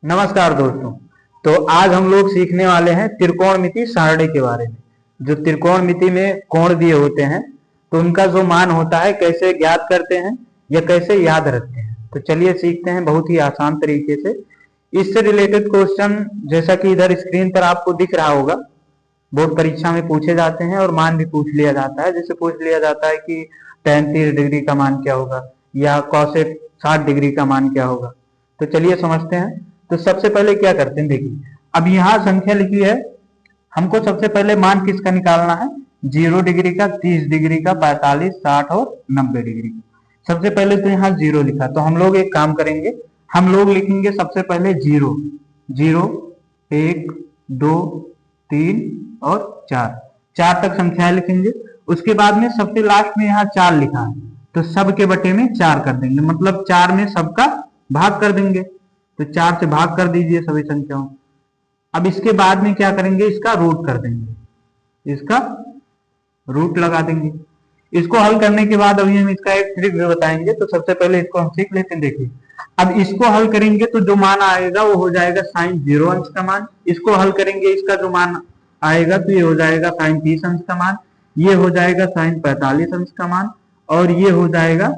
नमस्कार दोस्तों। तो आज हम लोग सीखने वाले हैं त्रिकोणमिति सारणी के बारे में। जो त्रिकोणमिति में कोण दिए होते हैं तो उनका जो मान होता है कैसे ज्ञात करते हैं या कैसे याद रखते हैं। तो चलिए सीखते हैं बहुत ही आसान तरीके से। इससे रिलेटेड क्वेश्चन जैसा कि इधर स्क्रीन पर आपको दिख रहा होगा, बोर्ड परीक्षा में पूछे जाते हैं और मान भी पूछ लिया जाता है। जैसे पूछ लिया जाता है कि tan 30 डिग्री का मान क्या होगा या cosec 60 डिग्री का मान क्या होगा। तो चलिए समझते हैं। तो सबसे पहले क्या करते हैं, देखिए अब यहाँ संख्या लिखी है, हमको सबसे पहले मान किसका निकालना है, 0 डिग्री का, 30 डिग्री का, 45, 60 और 90 डिग्री का। सबसे पहले तो यहाँ 0 लिखा, तो हम लोग एक काम करेंगे, हम लोग लिखेंगे सबसे पहले 0, 0, 1, 2, 3 और 4 तक संख्याएं लिखेंगे। उसके बाद में सबसे लास्ट में यहाँ 4 लिखा है, तो सब के बटे में 4 कर देंगे, मतलब 4 में सबका भाग कर देंगे। तो 4 से भाग कर दीजिए सभी संख्याओं। अब इसके बाद में क्या करेंगे, इसका रूट कर देंगे, इसका रूट लगा देंगे। इसको हल करने के बाद अभी हम इसका एक ट्रिक भी बताएंगे। तो सबसे पहले इसको हम सीख लेते हैं। देखिए अब इसको हल करेंगे तो जो मान आएगा वो हो जाएगा sin 0 अंश का मान। इसको हल करेंगे, इसका जो मान आएगा तो ये हो जाएगा sin 30 अंश का मान, ये हो जाएगा sin 45 अंश का मान और ये हो जाएगा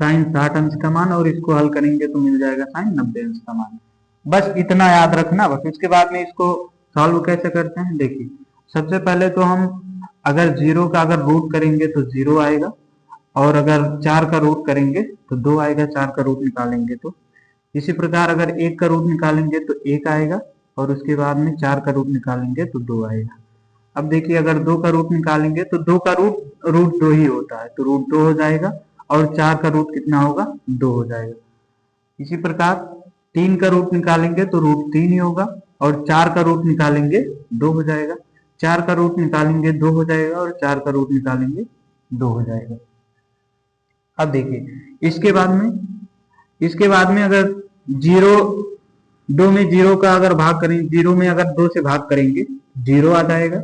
sin 60 अंश का मान, और इसको हल करेंगे तो मिल जाएगा sin 90 अंश का मान। बस इतना याद रखना बस। इसके बाद में इसको सॉल्व कैसे करते हैं, देखिए सबसे पहले तो हम अगर 0 का अगर रूट करेंगे तो 0 आएगा, और अगर 4 का रूट करेंगे तो 2 आएगा, 4 का रूट निकालेंगे तो। इसी प्रकार अगर 1 का रूट निकालेंगे तो 1 आएगा, और उसके बाद में 4 का रूट निकालेंगे तो 2 आएगा। अब देखिए अगर 2 का रूट निकालेंगे तो 2 का रूट 2 ही होता है, तो रूट 2 हो जाएगा, और 4 का रूट कितना होगा, 2 हो जाएगा। इसी प्रकार 3 का रूट निकालेंगे तो रूट 3 ही होगा, और 4 का रूट निकालेंगे 2 हो जाएगा, 4 का रूट निकालेंगे 2 हो जाएगा, और 4 का रूट निकालेंगे 2 हो जाएगा। अब देखिए इसके बाद में अगर 2 में 0 का अगर भाग करें, 0 में अगर 2 से भाग करेंगे 0 आ जाएगा।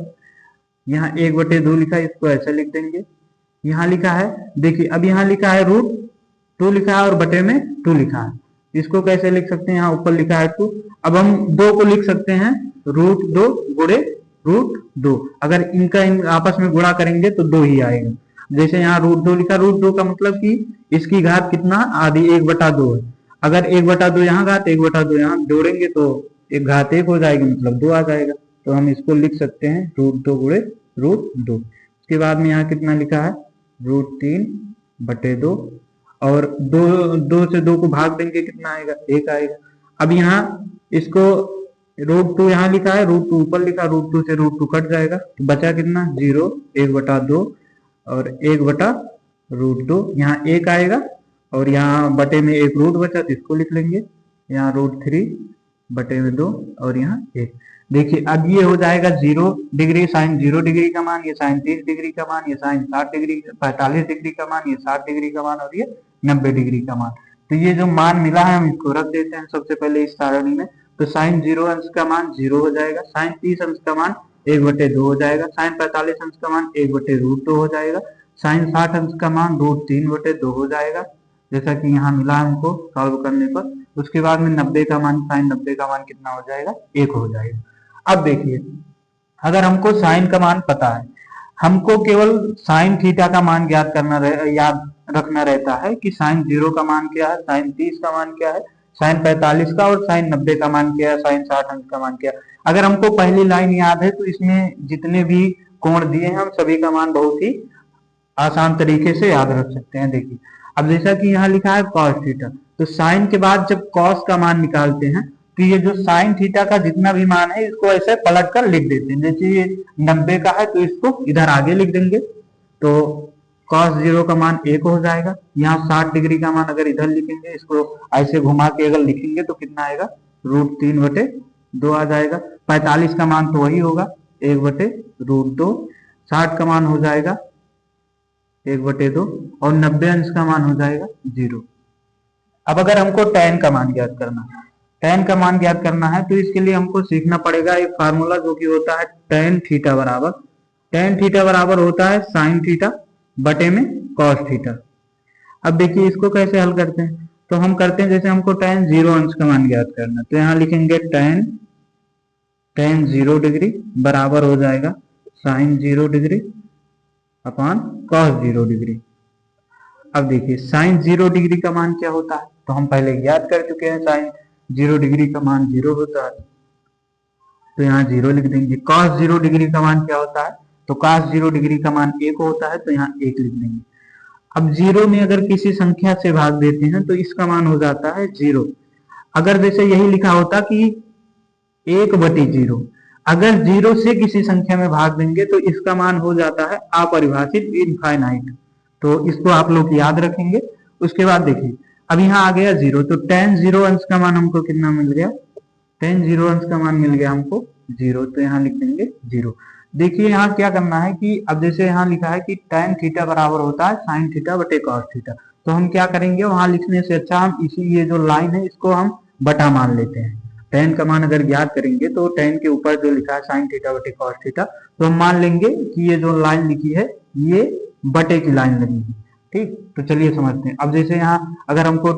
यहाँ 1/2 लिखा है, इसको ऐसे लिख देंगे। यहाँ लिखा है, देखिए अब यहाँ लिखा है रूट 2 लिखा है और बटे में 2 लिखा है। इसको कैसे लिख सकते हैं, यहाँ ऊपर लिखा है 2, अब हम 2 को लिख सकते हैं रूट 2 गुणे रूट 2। अगर इनका आपस में गुणा करेंगे तो 2 ही आएगा। जैसे यहाँ रूट 2 लिखा, रूट 2 का मतलब कि इसकी घात कितना, आधी, 1/2 है। अगर 1/2 यहाँ घात 1/2 यहाँ जोड़ेंगे तो एक घात 1 हो जाएगी, मतलब 2 आ जाएगा। तो हम इसको लिख सकते हैं रूट 2 गुणे रूट 2। उसके बाद में यहाँ कितना लिखा है, रूट 3/2, और 2 से 2 को भाग देंगे कितना आएगा, 1 आएगा। अब यहाँ इसको रूट 2 यहाँ लिखा है, रूट 2 ऊपर लिखा, रूट 2 से रूट 2 कट जाएगा, तो बचा कितना, 0, 1/2 और 1/√2। यहाँ 1 आएगा, और यहाँ बटे में 1 रूट बचा तो इसको लिख लेंगे, यहाँ रूट 3/2 और यहाँ 1। देखिए अब ये हो जाएगा 0 डिग्री, sin 0 डिग्री का मान, ये sin 30 डिग्री का मान, ये sin 60 डिग्री, 45 डिग्री का मान, ये 60 डिग्री का मान, और ये 90 डिग्री का मान। तो ये जो मान मिला है हम इसको रख देते हैं सबसे पहले इस सारणी में। तो sin 0 अंश का मान 0 हो जाएगा, sin 30 अंश का मान 1/2 हो जाएगा, sin 45 अंश का मान 1/√2 हो जाएगा, sin 60 अंश का मान √3/2 हो जाएगा, जैसा कि यहाँ मिला हमको सॉल्व करने पर। उसके बाद में 90 का मान, sin 90 का मान कितना हो जाएगा, 1 हो जाएगा। अब देखिए अगर हमको साइन का मान पता है, हमको केवल साइन थीटा का मान ज्ञात करना याद रखना रहता है कि साइन 0 का मान क्या है, साइन 30 का मान क्या है, साइन 45 का, और साइन 90 का मान क्या है, साइन 60 अंश का मान क्या है। अगर हमको पहली लाइन याद है तो इसमें जितने भी कोण दिए हैं हम सभी का मान बहुत ही आसान तरीके से याद रख सकते हैं। देखिए अब जैसा कि यहाँ लिखा है कॉस थीटा, तो साइन के बाद जब कॉस का मान निकालते हैं तो ये जो साइन थीटा का जितना भी मान है इसको ऐसे पलट कर लिख देते हैं। जैसे ये 90 का है तो इसको इधर आगे लिख देंगे, तो cos 0 का मान 1 हो जाएगा। यहाँ 60 डिग्री का मान अगर इधर लिखेंगे, इसको ऐसे घुमा के अगर लिखेंगे तो कितना आएगा, √3/2 आ जाएगा। 45 का मान तो वही होगा, 1/√2। 60 का मान हो जाएगा 1/2, और 90 अंश का मान हो जाएगा 0। अब अगर हमको tan का मान ज्ञात करना है, tan का मान ज्ञात करना है तो इसके लिए हमको सीखना पड़ेगा एक फार्मूला, जो कि होता है tan थीटा बराबर होता है sin थीटा बटे में cos थीटा। अब देखिए इसको कैसे हल करते हैं, तो हम करते हैं, जैसे हमको tan 0 अंश का मान ज्ञात करना, तो यहाँ लिखेंगे tan 0 डिग्री बराबर हो जाएगा sin 0 degree upon cos 0 degree. अब देखिए sin 0 डिग्री का मान क्या होता है, तो हम पहले ज्ञात कर चुके हैं, sin 0 डिग्री का मान 0 होता है, तो यहाँ 0 लिख देंगे। cos 0 डिग्री का मान क्या होता है, तो cos 0 डिग्री का मान 1 होता है, तो यहाँ 1 लिख देंगे। अब 0 में अगर किसी संख्या से भाग देते हैं तो इसका मान हो जाता है 0। अगर जैसे यही लिखा होता कि 1/0, अगर 0 से किसी संख्या में भाग देंगे तो इसका मान हो जाता है अपरिभाषित, इनफाइनाइट। तो इसको आप लोग याद रखेंगे। उसके बाद देखिए अब यहाँ आ गया 0, तो tan 0 अंश का मान हमको कितना मिल गया, tan 0 अंश का मान मिल गया हमको 0, तो यहाँ लिख देंगे 0। देखिए यहाँ क्या करना है कि अब जैसे यहाँ लिखा है कि tan थीटा बराबर होता है sin थीटा बटे cos थीटा, तो हम क्या करेंगे, वहां लिखने से अच्छा हम इसी ये जो लाइन है इसको हम बटा मान लेते हैं। tan का मान अगर ज्ञात करेंगे तो tan के ऊपर जो लिखा है sin थीटा बटे cos थीटा, तो हम मान लेंगे कि ये जो लाइन लिखी है ये बटे की लाइन लगेगी। ठीक, तो चलिए समझते हैं। अब जैसे यहाँ अगर हमको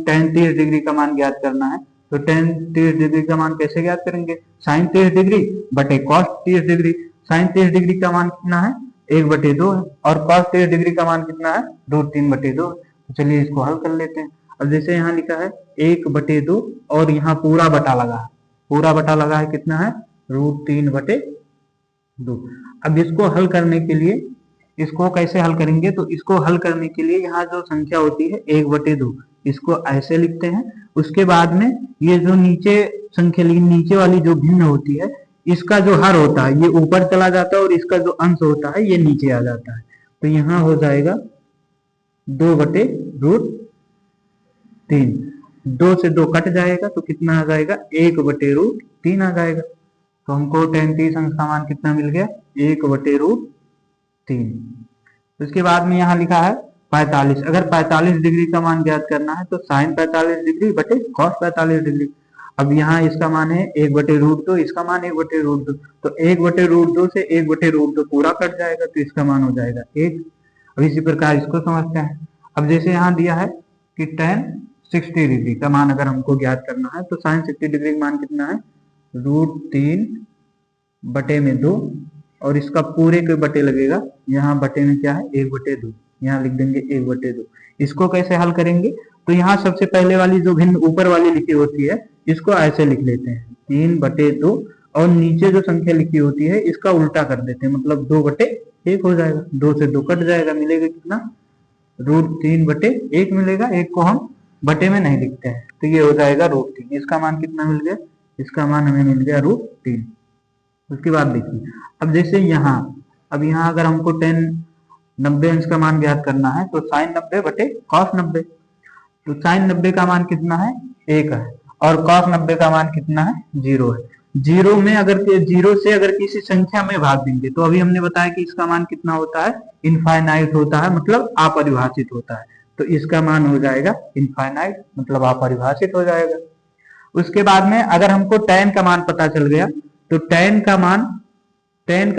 tan 30 डिग्री का मान ज्ञात करना है, तो tan 30 डिग्री का मान कैसे ज्ञात करेंगे, sin 30 डिग्री बटे cos 30 डिग्री। sin 30 डिग्री का मान कितना है, 1/2 है, और cos 30 डिग्री का मान कितना है, √3/2। तो चलिए इसको हल कर लेते हैं। अब जैसे यहाँ लिखा है 1/2 और यहाँ पूरा बटा लगा है, पूरा बटा लगा है कितना है, √3/2। अब इसको हल करने के लिए, इसको कैसे हल करेंगे, तो इसको हल करने के लिए यहाँ जो संख्या होती है 1/2, इसको ऐसे लिखते हैं। उसके बाद में ये जो नीचे संख्या नीचे वाली जो भिन्न होती है, इसका जो हर होता है ये ऊपर चला जाता है और इसका जो अंश होता है ये नीचे आ जाता है। तो यहाँ हो जाएगा 2/√3, 2 से 2 कट जाएगा तो कितना आ जाएगा, 1/√3 आ जाएगा। तो हमको tan 30 अंश का मान कितना मिल गया, 1/√3। उसके बाद में यहाँ लिखा है 45, अगर 45 डिग्री का मान ज्ञात करना है तो sin 45 डिग्री बटे cos 45 डिग्री। अब यहाँ इसका मान है 1/√2, इसका मान 1/√2, तो 1/√2 से 1/√2 पूरा कट जाएगा तो इसका मान हो जाएगा 1। अब इसी प्रकार इसको समझते हैं। अब जैसे यहाँ दिया है कि tan 60 डिग्री का मान अगर हमको ज्ञात करना है, तो sin 60 डिग्री का मान कितना है, √3/2, और इसका पूरे के बटे लगेगा, यहाँ बटे में क्या है 1/2, यहाँ लिख देंगे 1/2। इसको कैसे हल करेंगे, तो यहाँ सबसे पहले वाली जो भिन्न ऊपर वाली लिखी होती है इसको ऐसे लिख लेते हैं 3/2, और नीचे जो संख्या लिखी होती है इसका उल्टा कर देते हैं, मतलब 2/1 हो जाएगा, 2 से 2 कट जाएगा, मिलेगा कितना, √3/1 मिलेगा। 1 को हम बटे में नहीं लिखते हैं, तो ये हो जाएगा √3। इसका मान कितना मिल गया, इसका मान हमें मिल गया √3। उसके बाद देखिए अब जैसे यहाँ, अब यहाँ अगर हमको tan 90 अंश का मान ज्ञात करना है तो sin 90 बटे cos 90, तो sin 90 का मान कितना है, 1 है, और cos 90 का मान कितना है, 0 है। 0 में अगर 0 से अगर किसी संख्या में भाग देंगे तो अभी हमने बताया कि इसका मान कितना होता है, इनफाइनाइट होता है, मतलब अपरिभाषित होता है, तो इसका मान हो जाएगा इनफाइनाइट, मतलब अपरिभाषित हो जाएगा। उसके बाद में अगर हमको tan का मान पता चल गया, तो tan का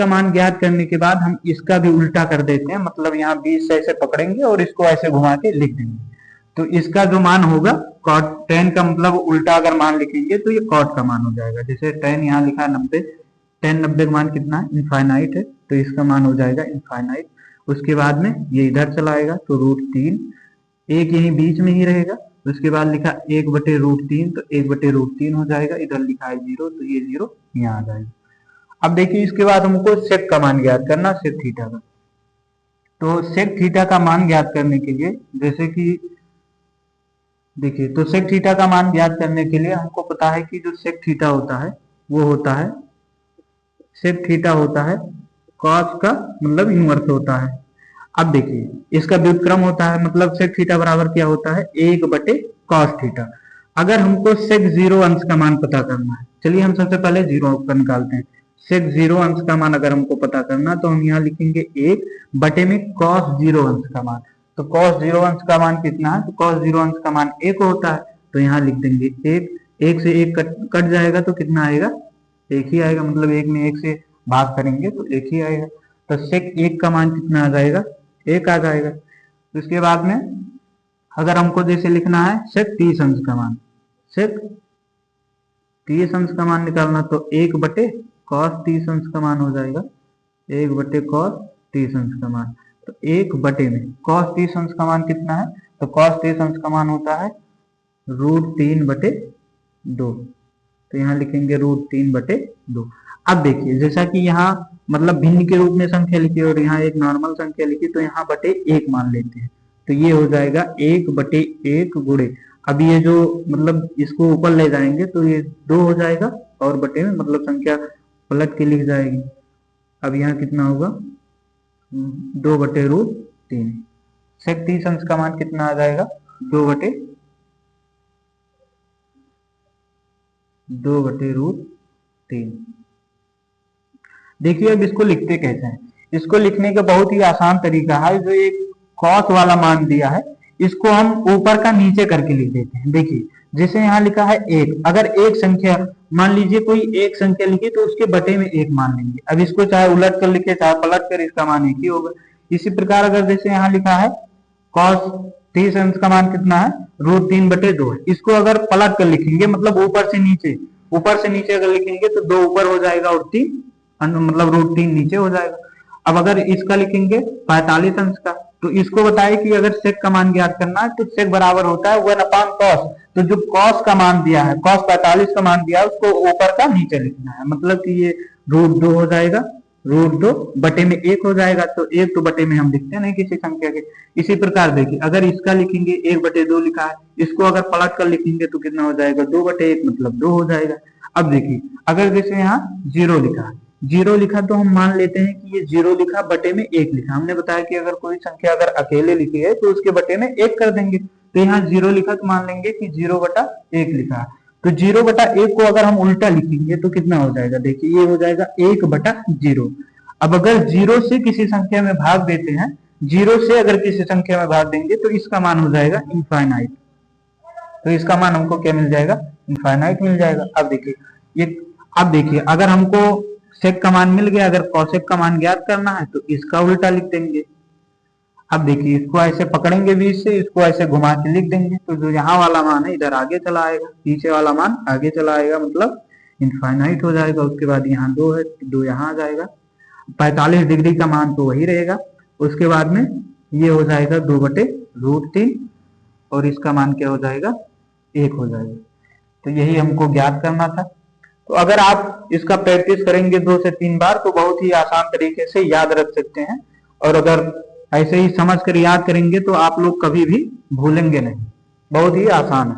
मान ज्ञात करने के बाद हम इसका भी उल्टा कर देते हैं, मतलब यहाँ 20 से ऐसे पकड़ेंगे और इसको ऐसे घुमा के लिख देंगे, तो इसका जो मान होगा cot, tan का मतलब उल्टा अगर मान लिखेंगे तो ये cot का मान हो जाएगा। जैसे tan यहाँ लिखा है 90, tan 90 का मान कितना है, इनफाइनाइट है, तो इसका मान हो जाएगा इनफाइनाइट। उसके बाद में ये इधर चला आएगा तो √3, 1 यही बीच में ही रहेगा। उसके बाद लिखा 1/√3, तो 1/√3 हो जाएगा, इधर लिखा है 0, तो ये 0 यहाँ आ जाएगा। अब देखिए इसके बाद हमको sec का मान ज्ञात करना, sec थीटा का। तो sec थीटा का मान ज्ञात करने के लिए, जैसे कि देखिए, तो sec थीटा का मान ज्ञात करने के लिए हमको पता है कि जो sec थीटा होता है वो होता है, sec थीटा होता है cos का मतलब इनवर्स होता है। अब देखिए इसका व्युत्क्रम होता है, मतलब sec थीटा बराबर क्या होता है, 1/cos थीटा। अगर हमको sec 0 अंश का मान पता करना है, चलिए हम सबसे पहले 0 का निकालते हैं। sec 0 अंश का मान अगर हमको पता करना तो हम यहाँ लिखेंगे 1 में cos 0 अंश का मान, तो cos 0 अंश का मान कितना है, तो cos 0 अंश का मान 1 होता है, तो यहाँ लिख देंगे 1, 1 से 1 कट जाएगा तो कितना आएगा, 1 ही आएगा, मतलब 1 में 1 से भाग करेंगे तो 1 ही आएगा, तो sec 1 का मान कितना आ जाएगा, 1 आ जाएगा। उसके बाद में अगर हमको जैसे लिखना है sec 30 अंश का मान, sec 30 अंश का मान निकालना, तो 1 बटे cos 30 अंश का मान हो जाएगा, 1 बटे cos 30 अंश का मान। तो 1 बटे में cos 30 अंश का मान कितना है, तो cos 30 अंश का मान होता है √3/2। तो यहाँ लिखेंगे √3/2। अब देखिए जैसा कि यहाँ मतलब भिन्न के रूप में संख्या लिखी और यहाँ एक नॉर्मल संख्या लिखी, तो यहाँ बटे 1 मान लेते हैं, तो ये हो जाएगा 1/1 गुणे, अब ये जो मतलब इसको ऊपर ले जाएंगे तो ये 2 हो जाएगा और बटे में मतलब संख्या पलट के लिख जाएगी। अब यहाँ कितना होगा 2/√3। sec 30 अंश का मान कितना आ जाएगा 2/√3। देखिए अब इसको लिखते कैसे हैं, इसको लिखने का बहुत ही आसान तरीका है। जो एक cos वाला मान दिया है इसको हम ऊपर का नीचे करके लिख देते हैं। देखिए जैसे यहाँ लिखा है 1, अगर एक संख्या मान लीजिए कोई एक संख्या लिखी तो उसके बटे में 1 मान लेंगे। अब इसको चाहे उलट कर लिखे चाहे पलट कर, इसका मान 1 ही होगा। इसी प्रकार अगर जैसे यहाँ लिखा है cos 30 अंश का मान कितना है √3/2 है, इसको अगर पलट कर लिखेंगे मतलब ऊपर से नीचे अगर लिखेंगे तो 2 ऊपर हो जाएगा और 3 मतलब √3 नीचे हो जाएगा। अब अगर इसका लिखेंगे 45 अंश का, तो इसको बताए कि अगर सेक का मान ज्ञात करना है तो सेक बराबर होता है 1/cos। तो जो cos का मान दिया है, cos 45 का मान दिया है, उसको ऊपर का नीचे लिखना है, मतलब कि ये √2 हो जाएगा, √2 बटे में 1 हो जाएगा। तो 1 तो बटे में हम लिखते नहीं किसी संख्या के। इसी प्रकार देखिए अगर इसका लिखेंगे 1/2 लिखा है, इसको अगर पलट कर लिखेंगे तो कितना हो जाएगा 2/1 मतलब 2 हो जाएगा। अब देखिए अगर जैसे यहाँ 0 लिखा है, 0 लिखा तो हम मान लेते हैं कि ये 0 लिखा बटे में 1 लिखा। हमने बताया कि अगर कोई संख्या अगर अकेले लिखी है तो उसके बटे में 1 कर देंगे। तो यहाँ 0 लिखा तो मान लेंगे कि 0/1 लिखा। तो 0/1 को अगर हम उल्टा लिखेंगे तो कितना हो जाएगा, देखिए ये हो जाएगा 1/0। अब अगर 0 से किसी संख्या में भाग देते हैं, 0 से अगर किसी संख्या में भाग देंगे तो इसका मान हो जाएगा इनफाइनाइट। तो इसका मान हमको क्या मिल जाएगा, इनफाइनाइट मिल जाएगा। अब देखिए अगर हमको सेक का मान मिल गया, अगर कॉसेक का मान ज्ञात करना है तो इसका उल्टा लिख देंगे। अब देखिए इसको ऐसे पकड़ेंगे बीच से, इसको ऐसे घुमा के लिख देंगे, तो जो यहाँ वाला मान है इधर आगे चला आएगा, पीछे वाला मान आगे चला आएगा, मतलब इनफाइनाइट हो जाएगा। उसके बाद यहाँ 2 है, 2 यहाँ आ जाएगा। 45 डिग्री का मान तो वही रहेगा। उसके बाद में ये हो जाएगा 2/√3 और इसका मान क्या हो जाएगा 1 हो जाएगा। तो यही हमको ज्ञात करना था। तो अगर आप इसका प्रैक्टिस करेंगे 2 से 3 बार तो बहुत ही आसान तरीके से याद रख सकते हैं। और अगर ऐसे ही समझ कर याद करेंगे तो आप लोग कभी भी भूलेंगे नहीं, बहुत ही आसान है।